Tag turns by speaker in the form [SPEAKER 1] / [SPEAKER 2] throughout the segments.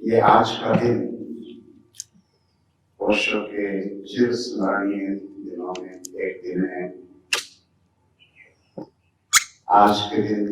[SPEAKER 1] ये आज का दिन ओशो के चिर स्मरणीय दिनों में एक दिन है। आज के दिन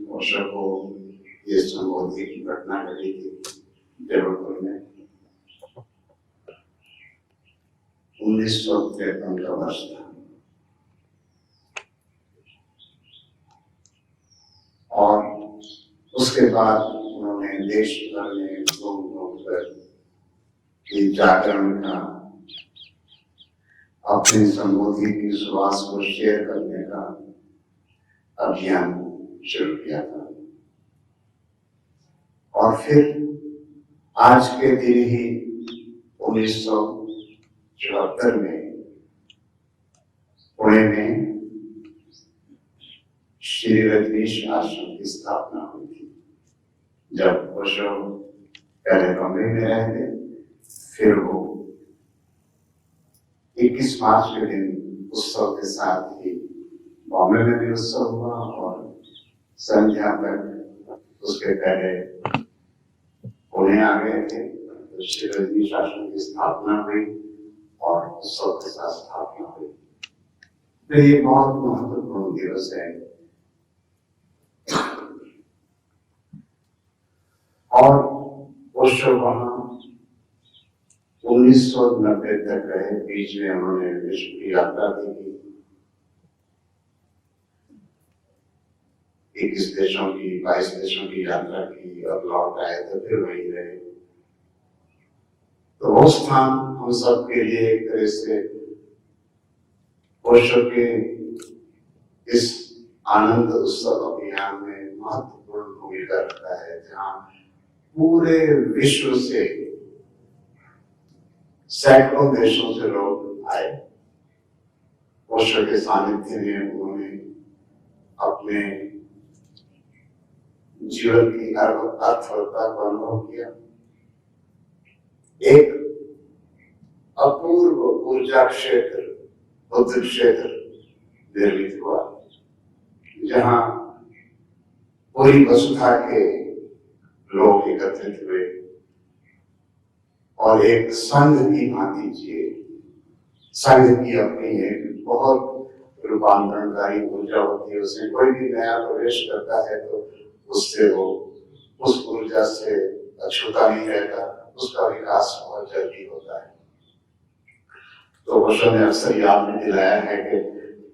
[SPEAKER 1] ओशो को ये संबोधि की घटना घटी थी देवपुर में। 1953 का वर्ष था और उसके बाद उन्होंने देश भर में घूम कर जागरण का, अपनी संबोधि की सुवास को शेयर करने का अभियान शुरू किया था। और फिर आज के दिन ही 1974 में पुणे में श्री रजनीश आश्रम की स्थापना हुई थी। जब ओशो पहले बॉम्बे में रहते, फिर वो 21 मार्च के दिन उत्सव के साथ ही बॉम्बे में भी उत्सव हुआ और संध्या तक उसके पहले पुणे आ गए थे। तो श्री रजनीश आश्रम की स्थापना हुई और उत्सव के साथ स्थापना हुई। तो ये बहुत महत्वपूर्ण दिवस है। और ओशो वहां 1990 तक रहे। बीच में उन्होंने विश्व की यात्रा की, 21 देशों की, 22 देशों की यात्रा की और लौट आए तो फिर वहीं रहे। तो वो स्थान हम सब के लिए एक तरह से ओशो के इस आनंद उत्सव अभियान में महत्वपूर्ण भूमिका रखता है, जहां पूरे विश्व से सैकड़ों देशों से लोग आए। ओशो के सानिध्य में उन्होंने अपने जीवन की अर्थवत्ता को अनुभव किया। एक अपूर्व ऊर्जा क्षेत्र, बुद्ध क्षेत्र निर्मित हुआ, जहां पूरी वसुधा के लोग एकत्रित हुए और एक संघ की भांति जिए। संघ की अपनी एक बहुत रूपांतरणकारी ऊर्जा होती है। उसमें कोई भी नया प्रवेश करता है तो उससे वो उस ऊर्जा से अछूता नहीं रहता, उसका विकास बहुत जल्दी होता है। तो ओशो ने अक्सर याद में दिलाया है कि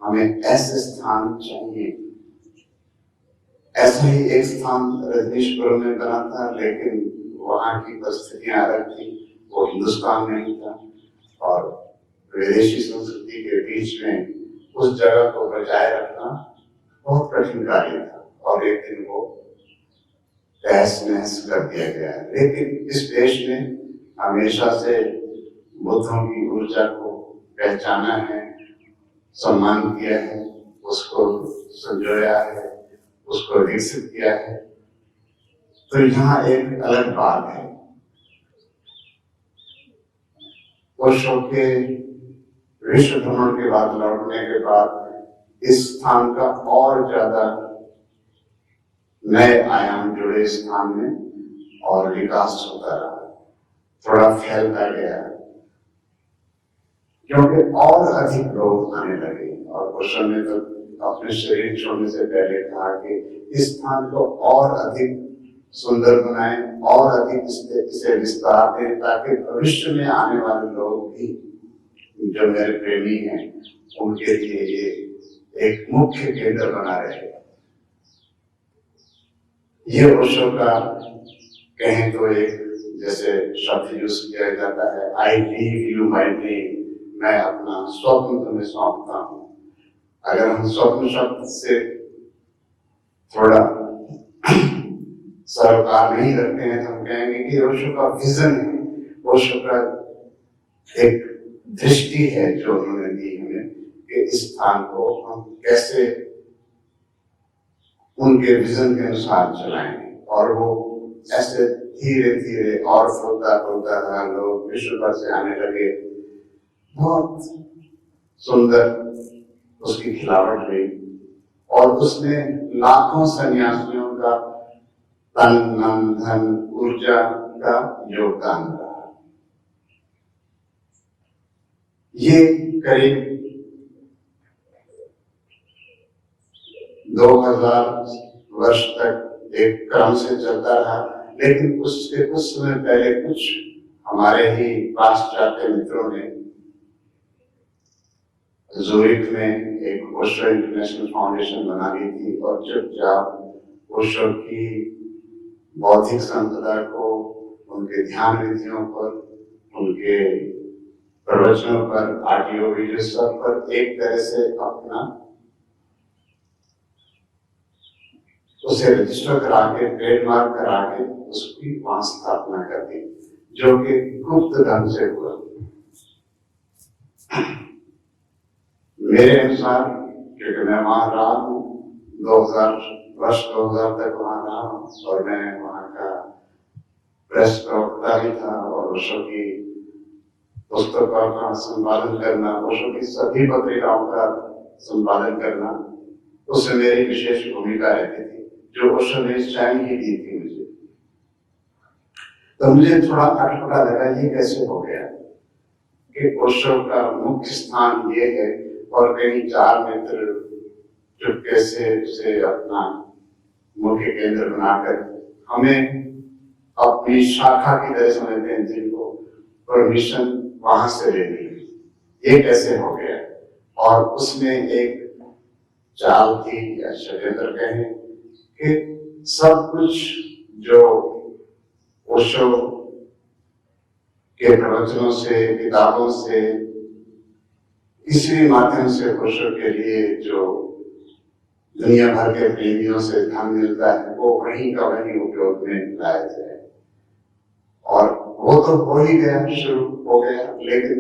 [SPEAKER 1] हमें ऐसे स्थान चाहिए। ऐसा ही एक स्थान रजनीशपुरम में बना था, लेकिन वहां की परिस्थितियां अलग थी। वो हिंदुस्तान में ही था और विदेशी संस्कृति के बीच में उस जगह को बचाए रखना बहुत कठिन कार्य था। और एक दिन वो तहस नहस कर दिया गया। लेकिन इस देश ने हमेशा से बुद्धों की ऊर्जा को पहचाना है, सम्मान किया है, उसको संजोया है, उसको विकसित किया है। तो यहाँ एक अलग बात है। ओशो के विश्व भ्रमण के बाद, लौटने के बाद इस स्थान का और ज्यादा नए आयाम जुड़े इस स्थान में और विकास होता रहा, थोड़ा फैलता गया, क्योंकि और अधिक लोग आने लगे। और ओशो ने तो अपने शरीर छोड़ने से पहले कहा कि इस स्थान को और अधिक सुंदर बनाएं और अधिक इसे विस्तार दें, ताकि भविष्य में आने वाले लोग भी जो मेरे प्रेमी हैं उनके लिए ये एक मुख्य केंद्र बना रहे। ये ओशो का कहें तो एक जैसे शब्द यूज किया जाता है, I leave you my dream, मैं अपना स्वप्न तुम्हें सौंपता हूं। अगर हम स्वप्न शब्द से थोड़ा सरोकार नहीं रखते हैं तो हम कहेंगे कि ओशो का विजन है, ओशो का एक दृष्टि है जो उन्होंने दी हमें कि इस स्थान को हम कैसे उनके विजन के अनुसार चलाएंगे। और वो ऐसे धीरे धीरे और फूलता फूलता था, लोग विश्व भर से आने लगे। बहुत सुंदर उसकी खिलावट हुई और उसने लाखों सन्यासियों का तन मन धन ऊर्जा का योगदान रहा। ये करीब 2000 वर्ष तक एक क्रम से चलता रहा, लेकिन उसके कुछ समय पहले कुछ हमारे ही पाश्चात्य मित्रों ने ज़ूरिक में एक ओशो इंटरनेशनल फाउंडेशन बना ली थी और चुपचाप ओशो की बौद्धिक संपदा को, उनके ध्यान विधियों पर, उनके प्रवचनों पर, ऑडियो वीडियो सब पर एक तरह से अपना उसे रजिस्टर करा के, ट्रेडमार्क करा के उसकी वहां स्थापना कर दी, जो कि गुप्त ढंग से हुआ। मेरे अनुसार, क्योंकि मैं वहां रहा हूँ 2000 तक वहां रहा हूँ और मैं वहां का प्रेस प्रवक्ता भी था और ओशो की पुस्तकों का संपादन करना, ओशो की सभी पत्रिकाओं का संपादन करना, उसमें मेरी विशेष भूमिका रहती थी, जो ओशो ने स्वयं ही दी थी मुझे। तो मुझे थोड़ा अटपटा लगा, ये कैसे हो गया कि ओशो का मुख्य स्थान ये है और कहीं 4 मित्र चुपके से उसे अपना मुख्य केंद्र बनाकर हमें अपनी शाखा की तरह समझते हैं, जिनको परमिशन वहां से लेनी है। ये कैसे हो गया? और उसमें एक चाल थी या षड्यंत्र कहें कि सब कुछ जो ओशो के प्रवचनों से, किताबों से, किसी भी माध्यम से ओशो के लिए जो दुनिया भर के प्रेमियों से धन मिलता है, वो वहीं का वहीं उपयोग में लाया जाए। और वो तो हो ही गया, शुरू हो गया, लेकिन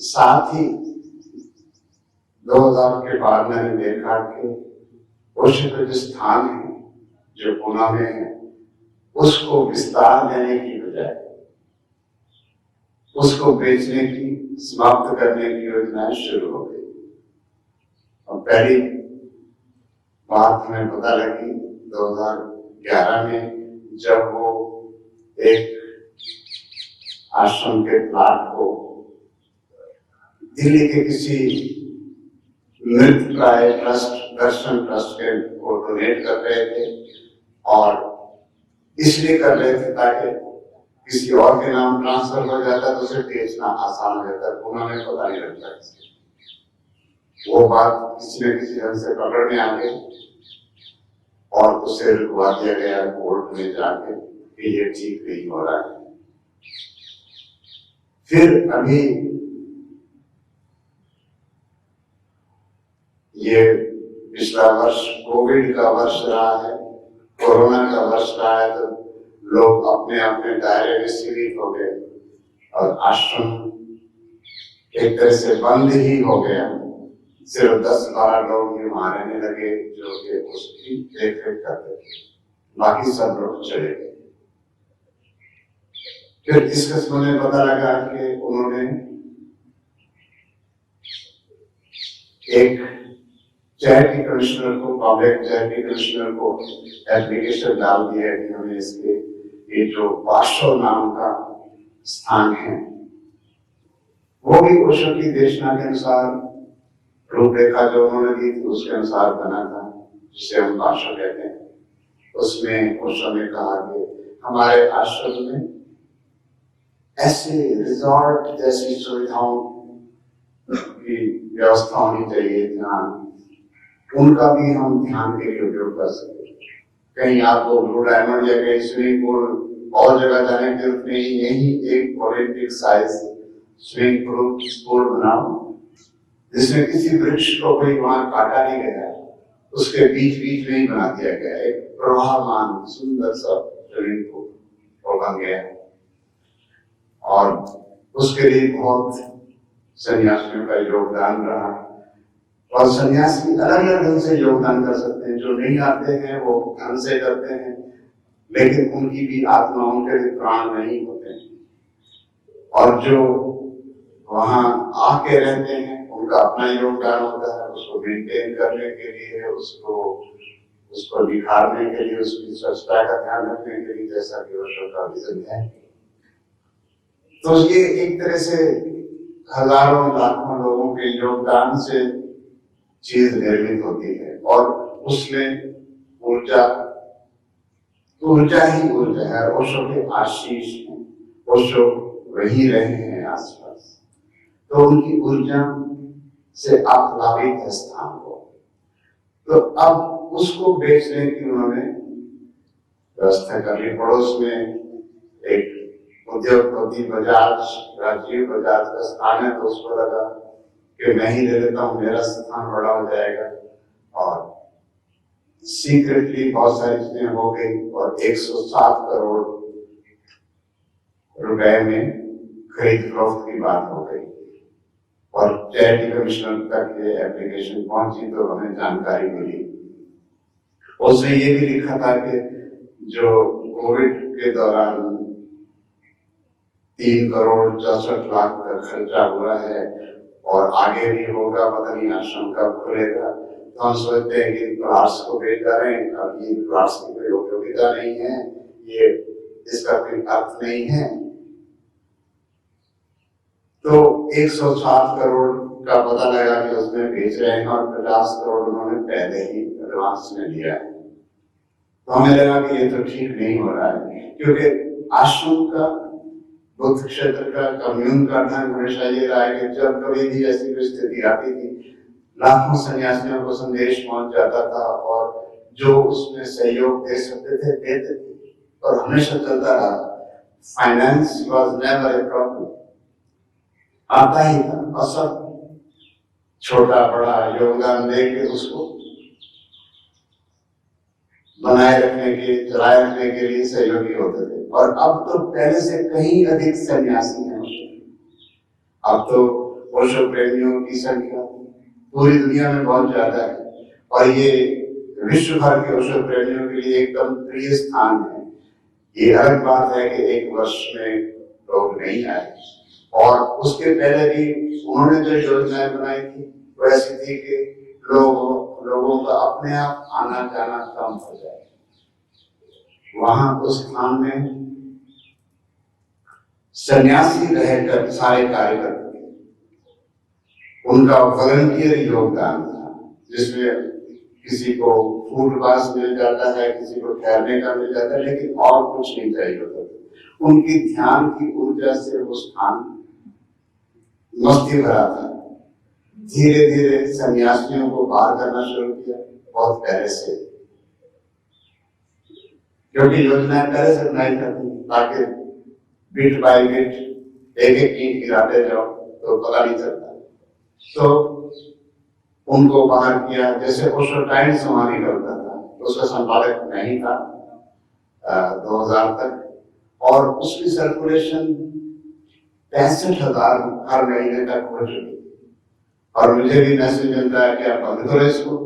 [SPEAKER 1] साथ ही 2000 के बाद मैंने देखा कि ओशो का जो स्थान है, जो पुणे में है, उसको विस्तार देने की बजाय उसको बेचने की, समाप्त करने की योजनाएं शुरू हो गई। और पहली बात हमें पता लगी 2011 में, जब वो एक आश्रम के प्लाट को दिल्ली के किसी नृत्यप्राय ट्रस्ट, दर्शन ट्रस्ट के को डोनेट कर रहे थे, और इसलिए कर रहे थे ताकि किसी और के नाम ट्रांसफर हो जाता तो उसे बेचना आसान हो जाता, उन्होंने पता नहीं लगता। वो बात किसी न किसी ढंग से पकड़ में आ गई और उसे रुकवा दिया गया कोर्ट में जाके कि ये ठीक नहीं हो रहा है। फिर अभी ये पिछला वर्ष कोविड का वर्ष रहा है, कोरोना का वर्ष रहा है, तो लोग अपने अपने दायरे में सीमित हो गए और आश्रम एक तरह से बंद ही हो गया। सिर्फ 10-12 लोग ही वहां रहने लगे जो कि उसकी देख रेख करते थे, बाकी सब लोग चले गए। फिर इस किस्म में पता लगा कि उन्होंने एक चैरिटी कमिश्नर को, पब्लिक चैरिटी कमिश्नर को एप्लीकेशन डाल दिया कि हमें इसके ये जो वाशो नाम का स्थान है, वो भी ओशो की देशना के अनुसार, रूपरेखा जो उन्होंने दी थी उसके अनुसार बना था, जिसे हम वाशो कहते हैं। उसमें ओशो ने कहा कि हमारे आश्रम में ऐसे रिजॉर्ट जैसी सुविधाओं की व्यवस्था होनी चाहिए, ध्यान उनका भी हम ध्यान के लिए उपयोग कर सके। कहीं आपको ब्लू डायमंड या कहीं स्विमिंग पूल और जगह जाने की जरूरत नहीं, यही एक ओलंपिक साइज स्विमिंग पूल बनाओ जिसमें किसी वृक्ष को कोई वहां काटा नहीं गया, उसके बीच बीच में ही बना दिया गया एक प्रवाहमान सुंदर सा स्विमिंग पूल बन गया। और उसके लिए बहुत सन्यासियों का योगदान रहा, और सन्यासी अलग अलग ढंग से योगदान कर सकते हैं। जो नहीं आते हैं वो ढंग से करते हैं, लेकिन उनकी भी आत्मा, उनके भी प्राण नहीं होते हैं। और जो वहां आके रहते हैं उनका अपना योगदान होता है, उसको मेंटेन करने के लिए, उसको निखारने के लिए, उसकी स्वच्छता का ध्यान रखने के लिए, जैसा कि ओशो का विजन है। तो ये एक तरह से हजारों लाखों लोगों के योगदान से चीज निर्मित होती है और उसमें ऊर्जा ऊर्जा ही ऊर्जा है। ओशो के आशीष हैं, ओशो वही रहे हैं आसपास, तो उनकी ऊर्जा से आह्लादित है स्थान को। तो अब उसको बेचने की उन्होंने व्यवस्था कर ली। पड़ोस में एक उद्योगपति बजाज, राजीव बजाज का स्थान है, तो उसको लगा कि मैं ही ले लेता हूँ, मेरा स्थान बड़ा हो जाएगा। और सीक्रेटली बहुत सारी चीजें हो गई और 107 करोड़ रुपए में खरीद फरोख्त की बात हो गई और चैरिटी कमिश्नर तक ये एप्लीकेशन पहुंची तो हमें जानकारी मिली। उसमें ये भी लिखा था कि जो कोविड के दौरान 3 करोड़ 64 लाख का खर्चा हुआ है और आगे भी होगा, पता नहीं आश्रम कब खुलेगा, तो हम सोचते हैं कि प्लाट्स को बेच जा रहे हैं। अब ये प्लाट्स की कोई उपयोगिता नहीं है, ये इसका कोई अर्थ नहीं है। तो 107 करोड़ का पता लगा कि उसमें बेच रहे हैं और 50 करोड़ उन्होंने पहले ही एडवांस में लिया है। तो हमें लगा कि ये तो ठीक नहीं हो रहा है, क्योंकि आश्रम का, बुद्ध क्षेत्र का, कम्यून का ढंग हमेशा ये रहा है कि जब कभी भी ऐसी स्थिति आती थी, लाखों सन्यासियों को संदेश पहुंच जाता था और जो उसमें सहयोग दे सकते थे देते थे और हमेशा चलता रहा। Finance was never a problem, आता ही था और सब छोटा बड़ा योगदान देके उसको बनाए रखने के, चलाए रखने के लिए सहयोगी होते थे। और अब तो पहले से कहीं अधिक सन्यासी हैं। अब तो ओशो प्रेमियों की संख्या पूरी दुनिया में बहुत ज्यादा है और ये विश्व भर के ओशो प्रेमियों के लिए एकदम प्रिय स्थान है। ये अलग बात है कि एक वर्ष में लोग नहीं आए और उसके पहले भी उन्होंने जो योजनाएं बनाई थी वो ऐसी थी कि लोगों का अपने आप आना जाना कम हो जाए। वहां उस स्थान में सन्यासी रहकर सारे कार्य करते थे, उनका वॉलंटियर योगदान था, जिसमें किसी को फूड पास मिल जाता है, किसी को ठहरने का मिल जाता है, लेकिन और कुछ नहीं चाहिए होता था। उनकी ध्यान की ऊर्जा से वो स्थान मस्ती भरा था। धीरे धीरे सन्यासियों को बाहर करना शुरू किया, बहुत पहले से, क्योंकि योजनाएं पहले से बनाई जाती ताकि बिट बाय बिट एक एक ईंट गिराते जाओ तो पता नहीं चलता। तो उनको बाहर किया। जैसे ओशो टाइम्स वहां निकलता था, उसका संपादक नहीं था 2000 तक, और उसकी सर्कुलेशन 65,000 हर महीने तक हो चुकी। और मुझे भी मैसेज मिलता है कि आप बंद करो इसको,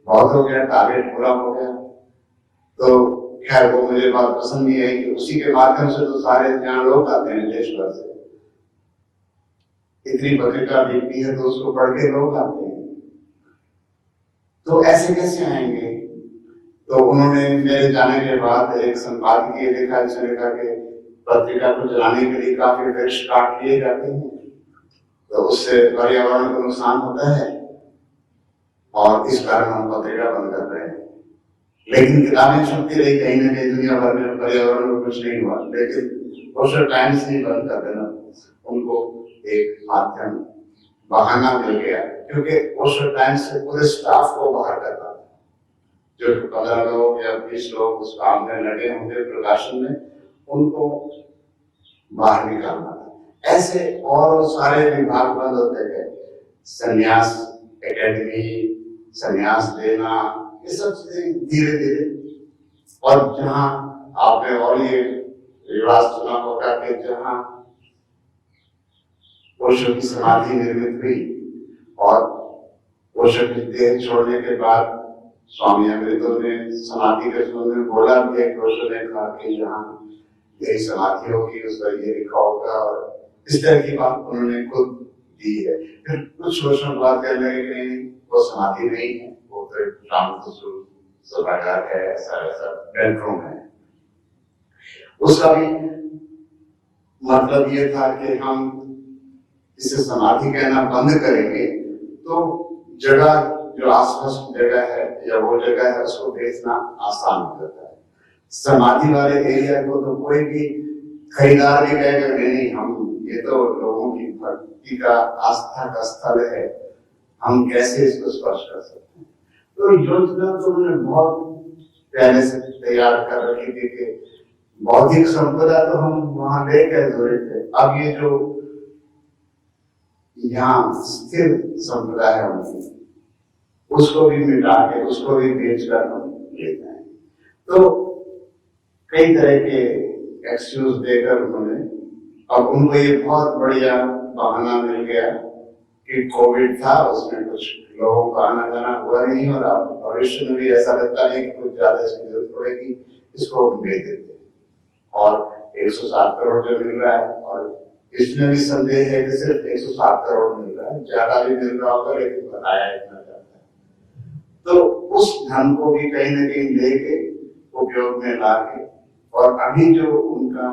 [SPEAKER 1] बहुत हो गया, टारगेट पूरा हो गया। तो खैर वो मुझे बात पसंद नहीं है कि उसी के माध्यम से तो सारे यहाँ लोग आते हैं देश भर से, इतनी पत्रिका बिकती है तो उसको पढ़ के लोग आते हैं। तो ऐसे कैसे आएंगे? तो उन्होंने मेरे जाने के बाद एक संपादकीय लिखा, जिसने लिखा कि पत्रिका को चलाने के लिए काफी वृक्ष काट लिए जाते हैं, तो उससे पर्यावरण को नुकसान होता है और इस कारण हम पत्रिका बंद कर रहे हैं। लेकिन किताबें छपती रही कहीं न कहीं दुनिया भर में, पर्यावरण को कुछ नहीं हुआ। लेकिन ओशो टाइम्स नहीं बंद कर देना, उनको एक माध्यम बहाना मिल गया, क्योंकि ओशो टाइम्स से पूरे स्टाफ को बाहर करना था। जो 15 लोग या 20 लोग उस काम में लगे होंगे प्रकाशन में, उनको बाहर निकालना था। ऐसे और सारे विभाग बंद होते गए, संन्यास एकेडमी, संन्यास देना, ये सब चीजें धीरे धीरे। और जहां आपने और ये रिवाज सुना होगा कि जहां ओशो की समाधि निर्मित हुई और ओशो की देह छोड़ने के बाद स्वामी अमृतो ने समाधि के संबंध में बोला भी है। ओशो ने कहा कि यहाँ यही समाधि होगी, उस पर ये लिखा होगा, और इस तरह की बात उन्होंने खुद दी है। फिर कुछ वर्षों बाद कहने लगे कि नहीं, वो समाधि नहीं है, वो तो एक शांत सभागार है, ऐसा बेडरूम है। उसका भी मतलब ये था कि हम इसे समाधि कहना बंद करेंगे तो जगह जो आसपास जगह है या वो जगह है उसको बेचना आसान हो जाता है। समाधि वाले एरिया को तो कोई भी खरीदार भी कहेगा नहीं, हम ये तो लोगों की भक्ति का आस्था का स्थल है, हम कैसे इसको स्पर्श कर सकते हैं। तो योजना तो उन्होंने बहुत पहले से तैयार कर रखी थी कि बौद्धिक संपदा तो हम वहां ले गए धोरे थे, अब ये जो यहाँ स्थिर संपदा है उनकी उसको भी मिटा के उसको भी बेचकर हम ले जाए। तो कई तरह के एक्सक्यूज देकर उन्होंने, अब उनको ये बहुत बढ़िया बहाना मिल गया कि कोविड था, उसमें कुछ लोगों का आना जाना हुआ नहीं और अब भविष्य में भी ऐसा लगता नहीं कि कुछ ज्यादा इसकी जरूरत पड़ेगी, इसको भेज देते हैं। और 107 करोड़ जो मिल रहा है, और इसमें भी संदेह है कि सिर्फ 107 करोड़ मिल रहा है, ज्यादा भी मिल रहा होगा लेकिन बताया इतना जाता है। तो उस धन को भी कहीं ना कहीं लेके उपयोग में ला के, और अभी जो उनका,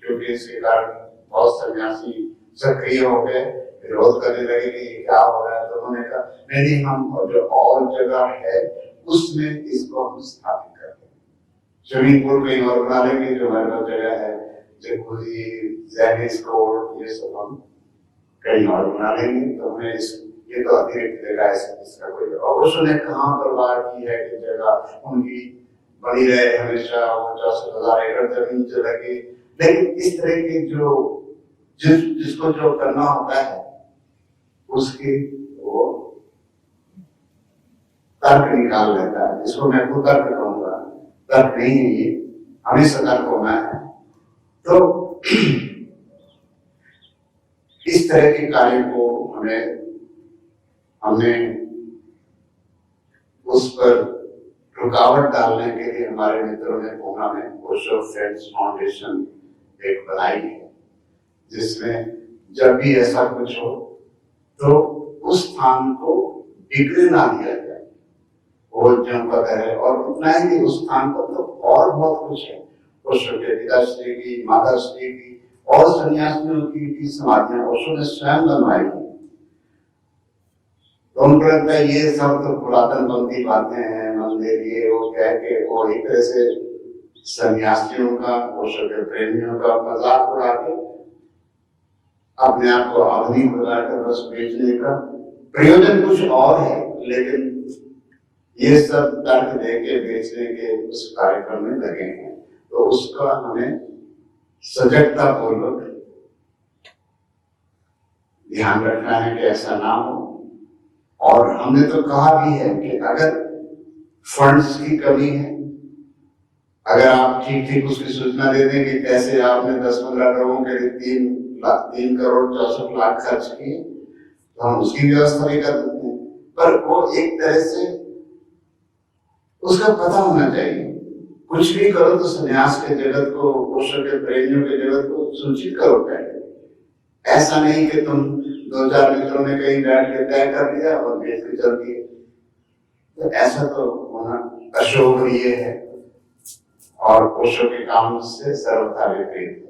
[SPEAKER 1] क्योंकि इसके कारण बहुत सन्यासी सक्रिय हो गए, विरोध करने लगे कि क्या हो रहा है, तो उन्होंने कहा नहीं, हम जो और जगह है उसमें इसको हम स्थापित कर दें, स्विमिंग पूल कहीं और बना लेंगे, जो हमारे पास जगह है जकूजी, जेनिस कोर्ट, ये सब हम कहीं और बना लेंगे, तो हमें ये तो अतिरिक्त जगह है, इसका कोई। और उसने कहाँ पर बात की है कि जगह उनकी बनी रहे हमेशा, 50,000 एकड़ जमीन चलेगी, लेकिन इस तरह के जो जिसको जो करना होता है उसकी वो तर्क निकाल लेता है, जिसको मैं खुद तर्क कहूंगा, तर्क नहीं है ये, हमें सतर्क होना है। तो इस तरह के कार्य को हमने उस पर रुकावट डालने के लिए हमारे मित्रों ने पूना में ओशो फ्रेंड्स फाउंडेशन एक बनाई है, जिसमें जब भी ऐसा कुछ हो तो उस स्थान को बिगड़े ना दिया जाए, वो जनपद है, और उतना ही नहीं, उस स्थान पर तो और बहुत कुछ है। ओशो के पिताश्री की, माताश्री की और सन्यासियों की समाधियां ओशो ने स्वयं बनवाई। तो उनको लगता है ये सब तो पुरातन पंथी बातें हैं, मंदिर ये वो कह के वो एक तरह से सन्यासियों का, ओशो के प्रेमियों का मजाक उड़ा के अपने आप को आधुनिक बनाकर बस बेचने का प्रयोजन कुछ और है, लेकिन ये सब तर्क देके बेचने के उस कार्यक्रम में लगे हैं। तो उसका हमें सजगता पूर्वक ध्यान रखना है कि ऐसा ना हो। और हमने तो कहा भी है कि अगर फंड्स की कमी है, अगर आप ठीक ठीक उसकी सूचना दे दें कि कैसे आपने 10-15 करोड़ के लिए 3 करोड़ 64 लाख खर्च किए, तो हम उसकी व्यवस्था भी कर देते हैं। पर वो एक तरह से उसका पता होना चाहिए, कुछ भी करो तो संन्यास के जगत को, ओशो के प्रेमियों के जगत को सूचित करो पहले। ऐसा नहीं कि तुम 2-4 मित्रों ने कहीं बैठ के तय कर लिया और बेच के चल दिए, तो ऐसा तो होना अशोभनीय है और ओशो के काम से सर्वथा विपरीत है।